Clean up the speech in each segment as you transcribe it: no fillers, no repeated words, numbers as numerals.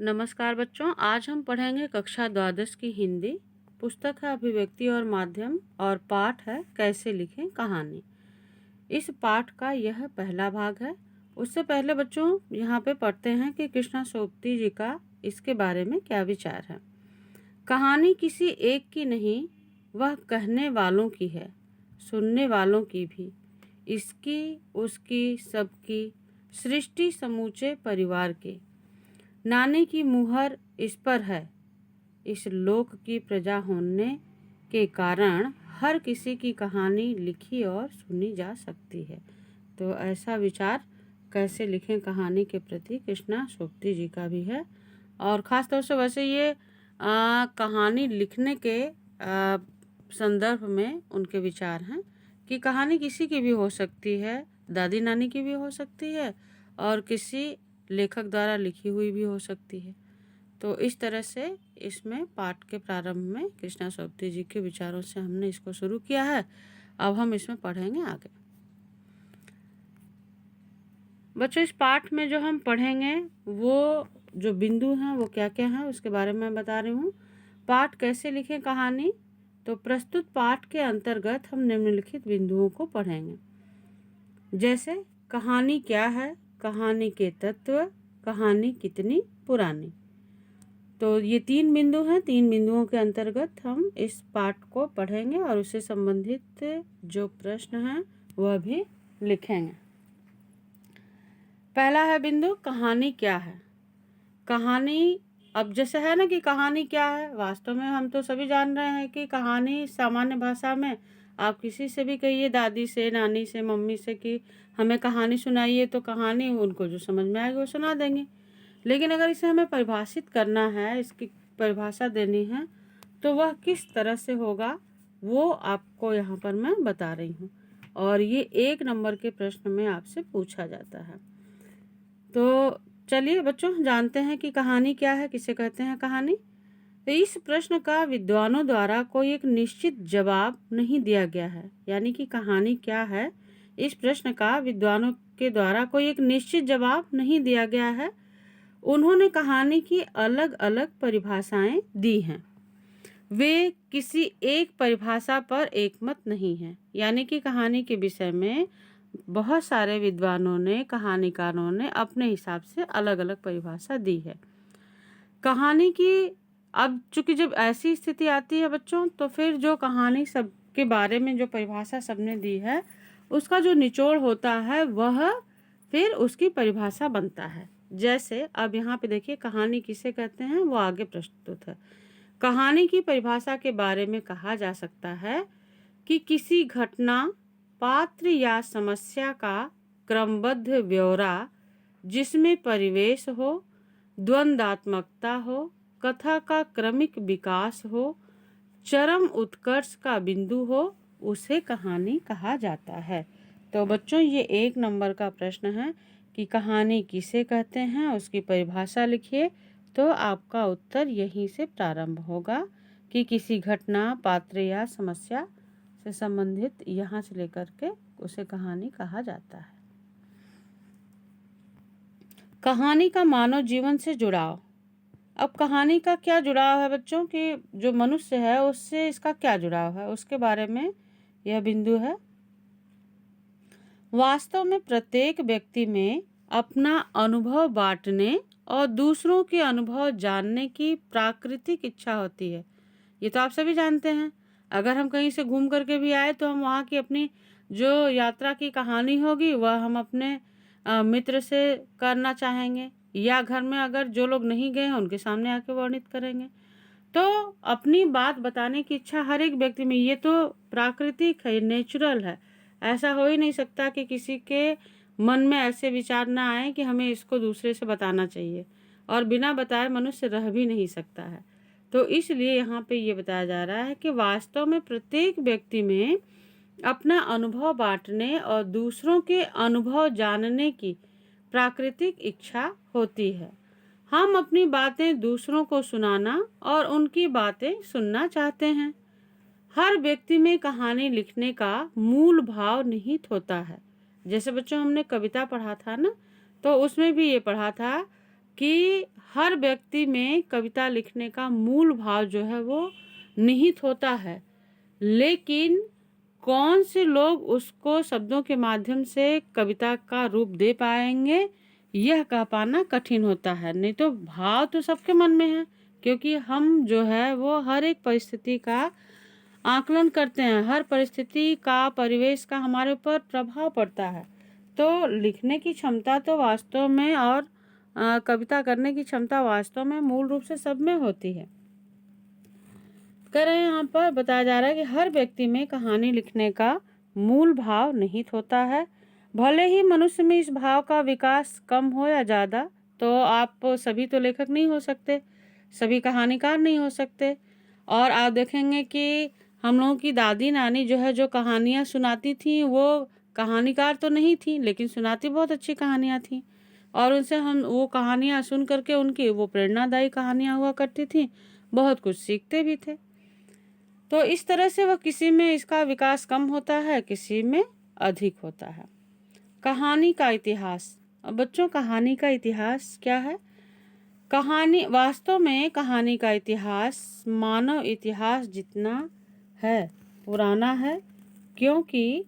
नमस्कार बच्चों, आज हम पढ़ेंगे कक्षा द्वादश की हिंदी। पुस्तक है अभिव्यक्ति और माध्यम और पाठ है कैसे लिखें कहानी। इस पाठ का यह पहला भाग है। उससे पहले बच्चों यहाँ पे पढ़ते हैं कि कृष्णा सोबती जी का इसके बारे में क्या विचार है। कहानी किसी एक की नहीं, वह कहने वालों की है, सुनने वालों की भी, इसकी उसकी सबकी, सृष्टि समूचे परिवार की। नानी की मुहर इस पर है, इस लोक की प्रजा होने के कारण हर किसी की कहानी लिखी और सुनी जा सकती है। तो ऐसा विचार कैसे लिखें कहानी के प्रति कृष्णा सोबती जी का भी है। और ख़ास तौर से वैसे ये कहानी लिखने के संदर्भ में उनके विचार हैं कि कहानी किसी की भी हो सकती है, दादी नानी की भी हो सकती है और किसी लेखक द्वारा लिखी हुई भी हो सकती है। तो इस तरह से इसमें पाठ के प्रारंभ में कृष्णा सोबती जी के विचारों से हमने इसको शुरू किया है। अब हम इसमें पढ़ेंगे आगे। बच्चों, इस पाठ में जो हम पढ़ेंगे वो जो बिंदु हैं वो क्या क्या हैं उसके बारे में मैं बता रही हूँ। पाठ कैसे लिखें कहानी, तो प्रस्तुत पाठ के अंतर्गत हम निम्नलिखित बिंदुओं को पढ़ेंगे, जैसे कहानी क्या है, कहानी के तत्व, कहानी कितनी पुरानी। तो ये 3 बिंदु हैं। 3 बिंदुओं के अंतर्गत हम इस पाठ को पढ़ेंगे और उससे संबंधित जो प्रश्न हैं वह भी लिखेंगे। पहला है बिंदु, कहानी क्या है। कहानी, अब जैसे है ना कि कहानी क्या है, वास्तव में हम तो सभी जान रहे हैं कि कहानी सामान्य भाषा में आप किसी से भी कहिए, दादी से, नानी से, मम्मी से कि हमें कहानी सुनाइए, तो कहानी उनको जो समझ में आएगी वो सुना देंगे। लेकिन अगर इसे हमें परिभाषित करना है, इसकी परिभाषा देनी है, तो वह किस तरह से होगा वो आपको यहाँ पर मैं बता रही हूँ। और ये 1 नंबर के प्रश्न में आपसे पूछा जाता है। तो चलिए बच्चों जानते हैं कि कहानी क्या है, किसे कहते हैं कहानी। तो इस प्रश्न का विद्वानों द्वारा कोई एक निश्चित जवाब नहीं दिया गया है। यानी कि कहानी क्या है, इस प्रश्न का विद्वानों के द्वारा कोई एक निश्चित जवाब नहीं दिया गया है। उन्होंने कहानी की अलग अलग परिभाषाएं दी हैं। वे किसी एक परिभाषा पर एकमत नहीं है। यानी कि कहानी के विषय में बहुत सारे विद्वानों ने, कहानीकारों ने अपने हिसाब से अलग अलग परिभाषा दी है कहानी की। अब चूंकि जब ऐसी स्थिति आती है बच्चों, तो फिर जो कहानी सब के बारे में जो परिभाषा सबने दी है उसका जो निचोड़ होता है वह फिर उसकी परिभाषा बनता है। जैसे अब यहाँ पे देखिए कहानी किसे कहते हैं वो आगे प्रस्तुत है। कहानी की परिभाषा के बारे में कहा जा सकता है कि किसी घटना, पात्र या समस्या का क्रमबद्ध ब्यौरा जिसमें परिवेश हो, द्वंद्वात्मकता हो, कथा का क्रमिक विकास हो, चरम उत्कर्ष का बिंदु हो, उसे कहानी कहा जाता है। तो बच्चों ये 1 नंबर का प्रश्न है कि कहानी किसे कहते हैं, उसकी परिभाषा लिखिए। तो आपका उत्तर यहीं से प्रारंभ होगा कि किसी घटना, पात्र या समस्या से संबंधित यहाँ से लेकर के उसे कहानी कहा जाता है। कहानी का मानव जीवन से जुड़ाव। अब कहानी का क्या जुड़ाव है बच्चों, कि जो मनुष्य है उससे इसका क्या जुड़ाव है, उसके बारे में यह बिंदु है। वास्तव में प्रत्येक व्यक्ति में अपना अनुभव बांटने और दूसरों के अनुभव जानने की प्राकृतिक इच्छा होती है। ये तो आप सभी जानते हैं। अगर हम कहीं से घूम करके भी आए तो हम वहाँ की अपनी जो यात्रा की कहानी होगी वह हम अपने मित्र से करना चाहेंगे, या घर में अगर जो लोग नहीं गए हैं उनके सामने आके वर्णित करेंगे। तो अपनी बात बताने की इच्छा हर एक व्यक्ति में, ये तो प्राकृतिक है, नेचुरल है। ऐसा हो ही नहीं सकता कि किसी के मन में ऐसे विचार ना आए कि हमें इसको दूसरे से बताना चाहिए, और बिना बताए मनुष्य रह भी नहीं सकता है। तो इसलिए यहाँ पे ये बताया जा रहा है कि वास्तव में प्रत्येक व्यक्ति में अपना अनुभव बांटने और दूसरों के अनुभव जानने की प्राकृतिक इच्छा होती है। हम अपनी बातें दूसरों को सुनाना और उनकी बातें सुनना चाहते हैं। हर व्यक्ति में कहानी लिखने का मूल भाव निहित होता है। जैसे बच्चों हमने कविता पढ़ा था ना, तो उसमें भी ये पढ़ा था, कि हर व्यक्ति में कविता लिखने का मूल भाव जो है वो निहित होता है, लेकिन कौन से लोग उसको शब्दों के माध्यम से कविता का रूप दे पाएंगे, यह कह पाना कठिन होता है। नहीं तो भाव तो सबके मन में है, क्योंकि हम जो है वो हर एक परिस्थिति का आकलन करते हैं, हर परिस्थिति का, परिवेश का हमारे ऊपर प्रभाव पड़ता है। तो लिखने की क्षमता तो वास्तव में और कविता करने की क्षमता वास्तव में मूल रूप से सब में होती है। कह रहे हैं यहाँ पर बताया जा रहा है कि हर व्यक्ति में कहानी लिखने का मूल भाव निहित होता है। भले ही मनुष्य में इस भाव का विकास कम हो या ज़्यादा, तो आप सभी तो लेखक नहीं हो सकते, सभी कहानीकार नहीं हो सकते। और आप देखेंगे कि हम लोगों की दादी नानी जो है, जो कहानियाँ सुनाती थी, वो कहानीकार तो नहीं थी, लेकिन सुनाती बहुत अच्छी कहानियाँ थी। और उनसे हम वो कहानियाँ सुन करके, उनकी वो प्रेरणादायी कहानियाँ हुआ करती थी, बहुत कुछ सीखते भी थे। तो इस तरह से वह किसी में इसका विकास कम होता है, किसी में अधिक होता है। कहानी का इतिहास। अब बच्चों, कहानी का इतिहास क्या है? कहानी, वास्तव में कहानी का इतिहास मानव इतिहास जितना है पुराना है, क्योंकि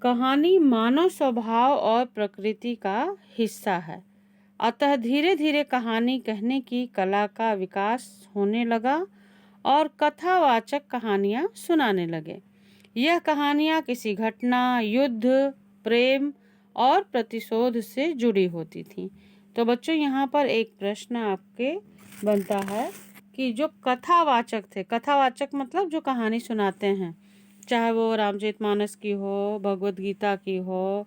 कहानी मानव स्वभाव और प्रकृति का हिस्सा है। अतः धीरे धीरे कहानी कहने की कला का विकास होने लगा और कथावाचक कहानियाँ सुनाने लगे। यह कहानियाँ किसी घटना, युद्ध, प्रेम और प्रतिशोध से जुड़ी होती थीं। तो बच्चों, यहाँ पर एक प्रश्न आपके बनता है कि जो कथावाचक थे, कथावाचक मतलब जो कहानी सुनाते हैं, चाहे वो रामचरितमानस की हो, भगवत गीता की हो,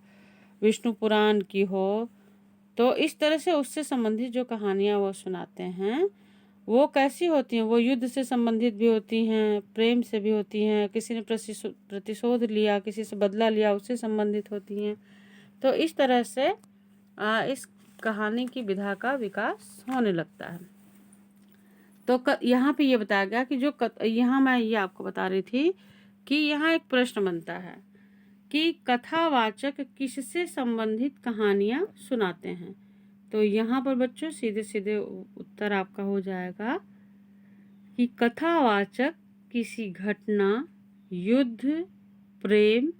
विष्णु पुराण की हो, तो इस तरह से उससे संबंधित जो कहानियाँ वो सुनाते हैं, वो कैसी होती हैं? वो युद्ध से संबंधित भी होती हैं, प्रेम से भी होती हैं, किसी ने प्रतिशोध लिया, किसी से बदला लिया, उससे संबंधित होती हैं। तो इस तरह से इस कहानी की विधा का विकास होने लगता है। तो यहाँ पे ये बताया गया कि जो यहाँ मैं ये आपको बता रही थी कि यहाँ एक प्रश्न बनता है कि कथावाचक किससे संबंधित कहानियाँ सुनाते हैं। तो यहाँ पर बच्चों सीधे सीधे उत्तर आपका हो जाएगा कि कथावाचक किसी घटना, युद्ध, प्रेम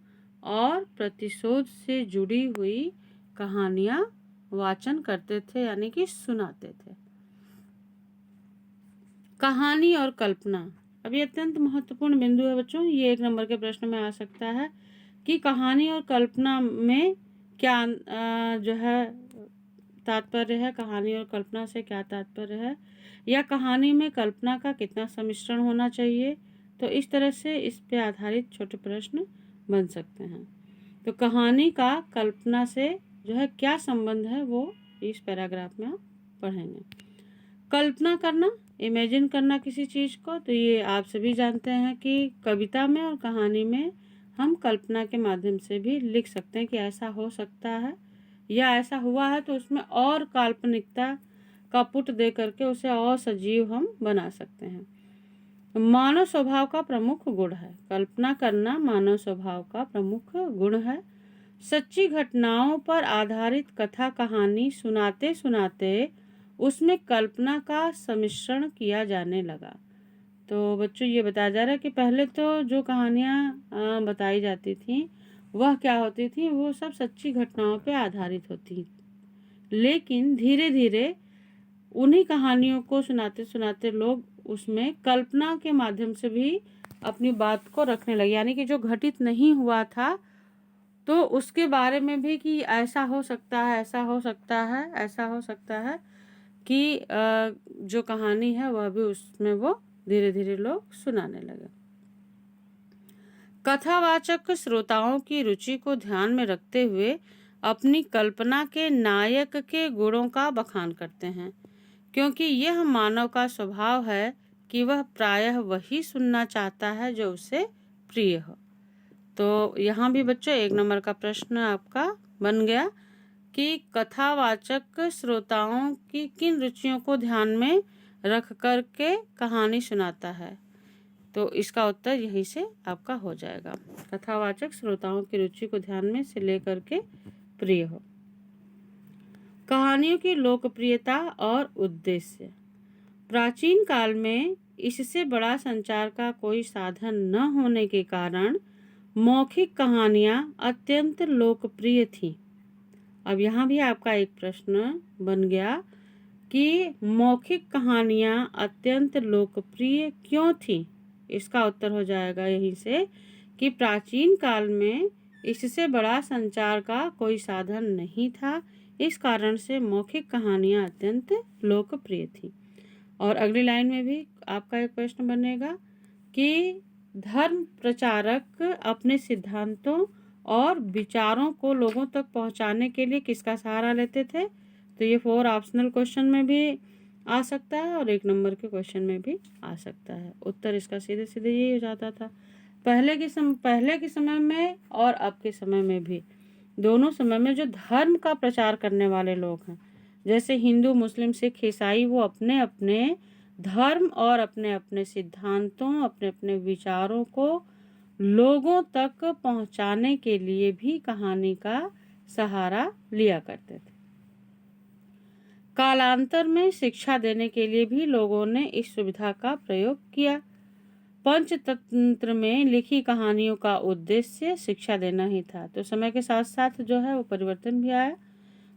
और प्रतिशोध से जुड़ी हुई कहानियाँ वाचन करते थे, यानी कि सुनाते थे। कहानी और कल्पना। अब ये अत्यंत महत्वपूर्ण बिंदु है बच्चों, ये 1 नंबर के प्रश्न में आ सकता है कि कहानी और कल्पना में क्या जो है तात्पर्य है, कहानी और कल्पना से क्या तात्पर्य है, या कहानी में कल्पना का कितना सम्मिश्रण होना चाहिए। तो इस तरह से इस पे आधारित छोटे प्रश्न बन सकते हैं। तो कहानी का कल्पना से जो है क्या संबंध है, वो इस पैराग्राफ में आप पढ़ेंगे। कल्पना करना, इमेजिन करना किसी चीज़ को, तो ये आप सभी जानते हैं कि कविता में और कहानी में हम कल्पना के माध्यम से भी लिख सकते हैं कि ऐसा हो सकता है या ऐसा हुआ है, तो उसमें और काल्पनिकता का पुट दे करके उसे और सजीव हम बना सकते हैं। मानव स्वभाव का प्रमुख गुण है, कल्पना करना मानव स्वभाव का प्रमुख गुण है। सच्ची घटनाओं पर आधारित कथा कहानी सुनाते सुनाते उसमें कल्पना का सम्मिश्रण किया जाने लगा। तो बच्चों, ये बताया जा रहा है कि पहले तो जो कहानियाँ बताई जाती थी वह क्या होती थी, वो सब सच्ची घटनाओं पे आधारित होती, लेकिन धीरे धीरे उन्हीं कहानियों को सुनाते सुनाते लोग उसमें कल्पना के माध्यम से भी अपनी बात को रखने लगे, यानी कि जो घटित नहीं हुआ था तो उसके बारे में भी कि ऐसा हो सकता है, ऐसा हो सकता है, ऐसा हो सकता है, कि जो कहानी है वह भी उसमें वो धीरे धीरे लोग सुनाने लगे। कथावाचक श्रोताओं की रुचि को ध्यान में रखते हुए अपनी कल्पना के नायक के गुणों का बखान करते हैं, क्योंकि यह मानव का स्वभाव है कि वह प्रायः वही सुनना चाहता है जो उसे प्रिय हो। तो यहाँ भी बच्चों 1 नंबर का प्रश्न आपका बन गया कि कथावाचक श्रोताओं की किन रुचियों को ध्यान में रख कर के कहानी सुनाता है। तो इसका उत्तर यहीं से आपका हो जाएगा, कथावाचक श्रोताओं की रुचि को ध्यान में से लेकर के प्रिय हो। कहानियों की लोकप्रियता और उद्देश्य। प्राचीन काल में इससे बड़ा संचार का कोई साधन न होने के कारण मौखिक कहानियाँ अत्यंत लोकप्रिय थीं। अब यहाँ भी आपका एक प्रश्न बन गया कि मौखिक कहानियाँ अत्यंत लोकप्रिय क्यों थीं। इसका उत्तर हो जाएगा यहीं से कि प्राचीन काल में इससे बड़ा संचार का कोई साधन नहीं था, इस कारण से मौखिक कहानियाँ अत्यंत लोकप्रिय थी। और अगली लाइन में भी आपका एक प्रश्न बनेगा कि धर्म प्रचारक अपने सिद्धांतों और विचारों को लोगों तक पहुंचाने के लिए किसका सहारा लेते थे। तो ये 4 ऑप्शनल क्वेश्चन में भी आ सकता है और 1 नंबर के क्वेश्चन में भी आ सकता है। उत्तर इसका सीधे सीधे यही हो जाता था। पहले के समय में और अब के समय में भी, दोनों समय में जो धर्म का प्रचार करने वाले लोग हैं, जैसे हिंदू, मुस्लिम, सिख, ईसाई, वो अपने अपने धर्म और अपने अपने सिद्धांतों, अपने अपने विचारों को लोगों तक पहुंचाने के लिए भी कहानी का सहारा लिया करते थे। कालांतर में शिक्षा देने के लिए भी लोगों ने इस सुविधा का प्रयोग किया। पंचतंत्र में लिखी कहानियों का उद्देश्य शिक्षा देना ही था। तो समय के साथ साथ जो है वो परिवर्तन भी आया।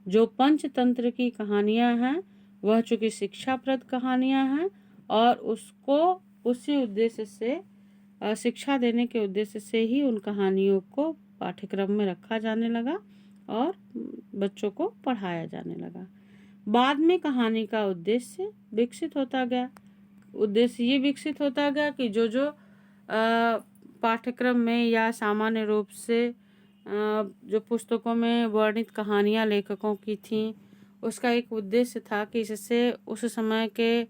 जो पंचतंत्र की कहानियां हैं वह चूंकि शिक्षाप्रद कहानियां हैं और उसको उसी उद्देश्य से, शिक्षा देने के उद्देश्य से ही उन कहानियों को पाठ्यक्रम में रखा जाने लगा और बच्चों को पढ़ाया जाने लगा। बाद में कहानी का उद्देश्य विकसित होता गया। उद्देश्य ये विकसित होता गया कि जो पाठ्यक्रम में या सामान्य रूप से जो पुस्तकों में वर्णित कहानियाँ लेखकों की थीं, उसका एक उद्देश्य था कि इससे उस समय के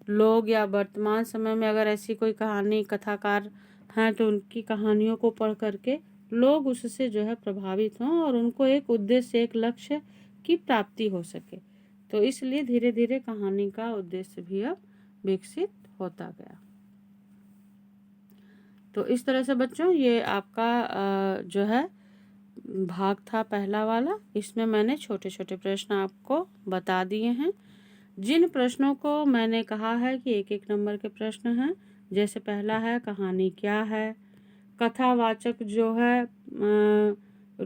लोग या वर्तमान समय में अगर ऐसी कोई कहानी कथाकार हैं तो उनकी कहानियों को पढ़ करके लोग उससे जो है प्रभावित हों और उनको एक उद्देश्य, एक लक्ष्य की प्राप्ति हो सके। तो इसलिए धीरे धीरे कहानी का उद्देश्य भी अब विकसित होता गया। तो इस तरह से बच्चों ये आपका जो है भाग था पहला वाला। इसमें मैंने छोटे छोटे प्रश्न आपको बता दिए हैं। जिन प्रश्नों को मैंने कहा है कि 1-1 नंबर के प्रश्न हैं, जैसे पहला है कहानी क्या है, कथावाचक जो है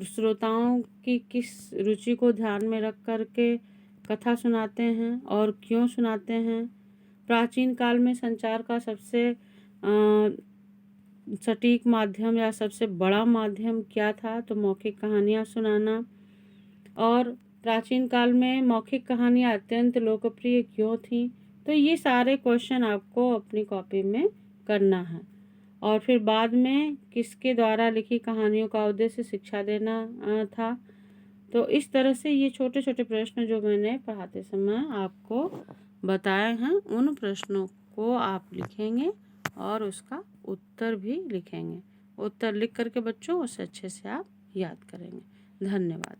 श्रोताओं की किस रुचि को ध्यान में रख करके कथा सुनाते हैं और क्यों सुनाते हैं, प्राचीन काल में संचार का सबसे सटीक माध्यम या सबसे बड़ा माध्यम क्या था, तो मौखिक कहानियाँ सुनाना, और प्राचीन काल में मौखिक कहानियाँ अत्यंत लोकप्रिय क्यों थीं। तो ये सारे क्वेश्चन आपको अपनी कॉपी में करना है। और फिर बाद में किसके द्वारा लिखी कहानियों का उद्देश्य शिक्षा देना था। तो इस तरह से ये छोटे छोटे प्रश्न जो मैंने पढ़ाते समय आपको बताए हैं, उन प्रश्नों को आप लिखेंगे और उसका उत्तर भी लिखेंगे। उत्तर लिख करके बच्चों उसे अच्छे से आप याद करेंगे। धन्यवाद।